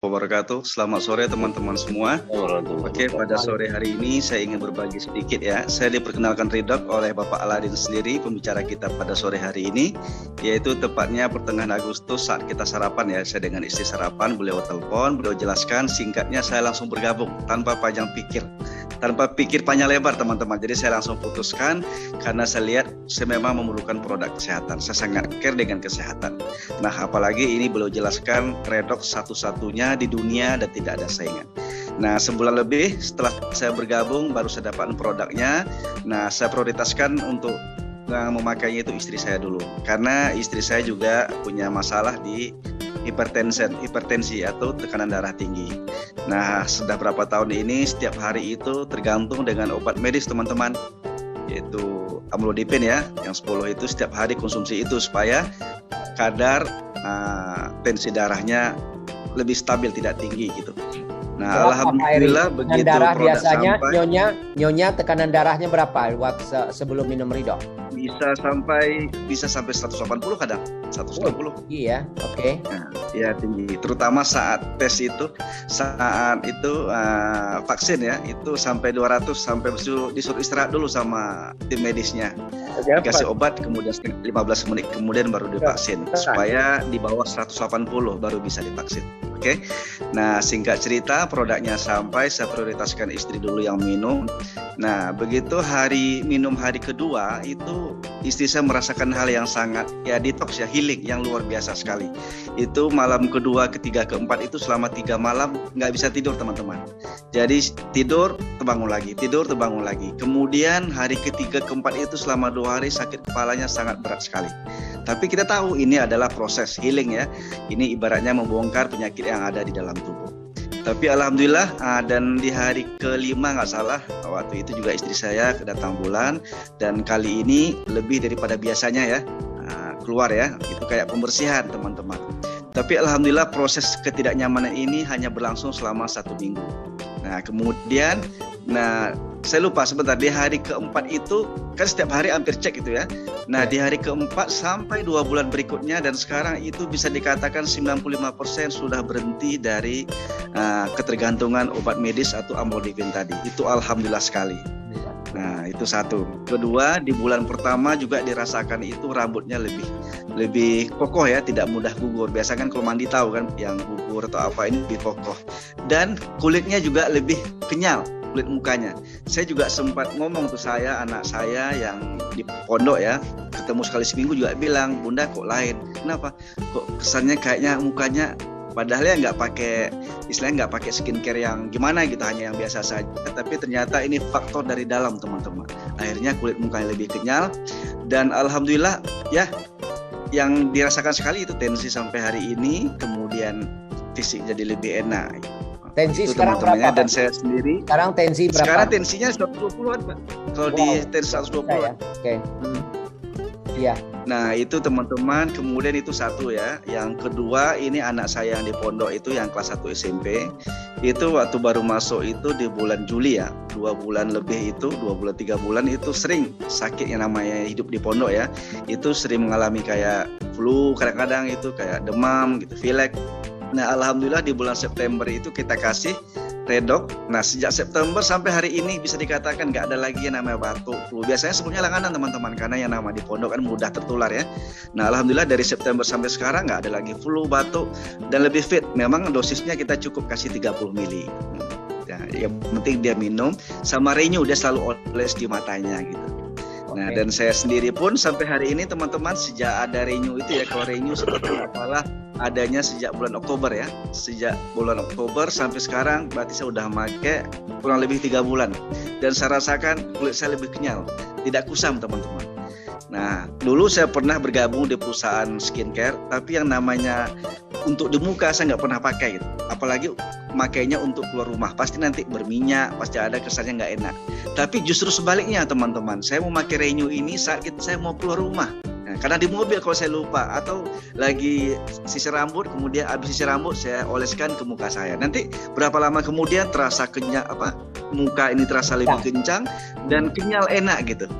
Wabarakatuh. Selamat sore teman-teman semua. Oke, pada sore hari ini saya ingin berbagi sedikit ya. Saya diperkenalkan Ridok oleh Bapak Aladin sendiri, pembicara kita pada sore hari ini, yaitu tepatnya pertengahan Agustus saat kita sarapan ya. Saya dengan istri sarapan, beliau telepon, beliau jelaskan, singkatnya saya langsung bergabung tanpa panjang pikir. Tanpa pikir panjang lebar teman-teman. Jadi saya langsung putuskan karena saya lihat saya memang memerlukan produk kesehatan. Saya sangat care dengan kesehatan. Nah, apalagi ini beliau jelaskan Redox satu-satunya di dunia dan tidak ada saingan. Nah, sebulan lebih setelah saya bergabung baru saya dapat produknya. Nah, saya prioritaskan untuk yang memakainya itu istri saya dulu. Karena istri saya juga punya masalah di hipertensi atau tekanan darah tinggi. Nah, sudah berapa tahun ini setiap hari itu tergantung dengan obat medis teman-teman, yaitu amlodipin ya, yang 10 itu setiap hari konsumsi itu supaya kadar tensi darahnya lebih stabil, tidak tinggi gitu. Nah, berapa, alhamdulillah begitu darah biasanya sampai, nyonya tekanan darahnya berapa waktu sebelum minum Ridok? Bisa sampai 180 kadang 190. Iya, oke. Nah, ya tinggi. Terutama saat tes itu, vaksin ya, itu sampai 200, sampai disuruh istirahat dulu sama tim medisnya. Dikasih obat, kemudian 15 menit kemudian baru divaksin supaya di bawah 180 baru bisa divaksin. Oke. Nah, singkat cerita produknya sampai saya prioritaskan istri dulu yang minum. Nah, begitu minum hari kedua itu istri saya merasakan hal yang sangat ya detox ya, healing yang luar biasa sekali. Itu malam kedua, ketiga, keempat itu selama 3 malam nggak bisa tidur teman-teman. Jadi tidur terbangun lagi, tidur terbangun lagi. Kemudian hari ketiga, keempat itu selama 2 hari sakit kepalanya sangat berat sekali. Tapi kita tahu ini adalah proses healing ya. Ini ibaratnya membongkar penyakit yang ada di dalam tubuh. Tapi alhamdulillah dan di hari kelima nggak salah, waktu itu juga istri saya datang bulan dan kali ini lebih daripada biasanya ya keluar ya, itu kayak pembersihan teman-teman. Tapi alhamdulillah proses ketidaknyamanan ini hanya berlangsung selama 1 minggu. Nah kemudian, saya lupa sebentar, di hari keempat itu kan setiap hari hampir cek itu ya. Nah di hari keempat sampai 2 bulan berikutnya dan sekarang itu bisa dikatakan 95% sudah berhenti dari ketergantungan obat medis atau amlodipin tadi. Itu alhamdulillah sekali. Nah itu satu. Kedua, di bulan pertama juga dirasakan itu rambutnya lebih kokoh ya, tidak mudah gugur. Biasa kan kalau mandi tahu kan yang gugur atau apa, ini lebih kokoh. Dan kulitnya juga lebih kenyal, kulit mukanya. Saya juga sempat ngomong tuh anak saya yang di pondok ya, ketemu sekali seminggu juga bilang, Bunda kok lain, kenapa? Kok kesannya kayaknya mukanya, padahal ya nggak pakai skincare yang gimana gitu, hanya yang biasa saja. Tapi ternyata ini faktor dari dalam teman-teman. Akhirnya kulit mukanya lebih kenyal dan alhamdulillah ya, yang dirasakan sekali itu tensi sampai hari ini, kemudian fisik jadi lebih enak. Tensi itu sekarang berapa? Dan saya sendiri sekarang tensi berapa? Sekarang tensinya 120-an Pak. Kalau di tensi 120-an. Oke. Iya. Nah itu teman-teman, kemudian itu satu ya. Yang kedua, ini anak saya yang di pondok itu yang kelas 1 SMP. Itu waktu baru masuk itu di bulan Juli ya, 2 bulan lebih itu, 2 bulan 3 bulan itu sering sakit yang namanya hidup di pondok ya. Itu sering mengalami kayak flu, kadang-kadang itu kayak demam gitu, pilek. Nah alhamdulillah di bulan September itu kita kasih Redox. Nah sejak September sampai hari ini bisa dikatakan nggak ada lagi yang namanya batuk, flu. Biasanya sebelumnya langganan teman-teman, karena yang nama di pondok kan mudah tertular ya. Nah alhamdulillah dari September sampai sekarang nggak ada lagi flu, batuk, dan lebih fit. Memang dosisnya kita cukup kasih 30 mili. Nah, yang penting dia minum, sama renew, dia selalu oles di matanya gitu. Nah dan saya sendiri pun sampai hari ini teman-teman, sejak ada renew itu ya, kalau renew seperti apalah adanya sejak bulan Oktober ya, sejak bulan Oktober sampai sekarang berarti saya udah pakai kurang lebih 3 bulan dan saya rasakan kulit saya lebih kenyal, tidak kusam teman-teman. Nah dulu saya pernah bergabung di perusahaan skincare, tapi yang namanya untuk di muka saya nggak pernah pakai gitu. Apalagi makainya untuk keluar rumah, pasti nanti berminyak, pasti ada kesannya nggak enak. Tapi justru sebaliknya teman-teman, saya mau pakai Renew ini saat saya mau keluar rumah. Nah, karena di mobil kalau saya lupa atau lagi sisir rambut, kemudian habis sisir rambut saya oleskan ke muka saya. Nanti berapa lama kemudian terasa kenyal, muka ini terasa lebih kencang dan kenyal, enak gitu.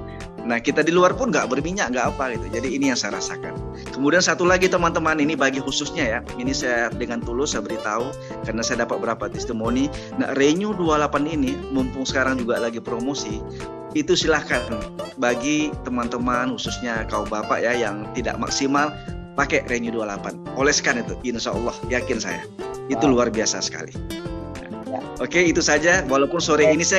Nah, kita di luar pun nggak berminyak, nggak apa gitu. Jadi ini yang saya rasakan. Kemudian satu lagi teman-teman, ini bagi khususnya ya. Ini saya dengan tulus saya beritahu karena saya dapat beberapa testimoni. Nah, Renew 28 ini mumpung sekarang juga lagi promosi, itu silahkan bagi teman-teman khususnya kaum bapak ya yang tidak maksimal, pakai Renew 28. Oleskan itu, insya Allah, yakin saya. Itu luar biasa sekali. Oke, itu saja. Walaupun sore ini saya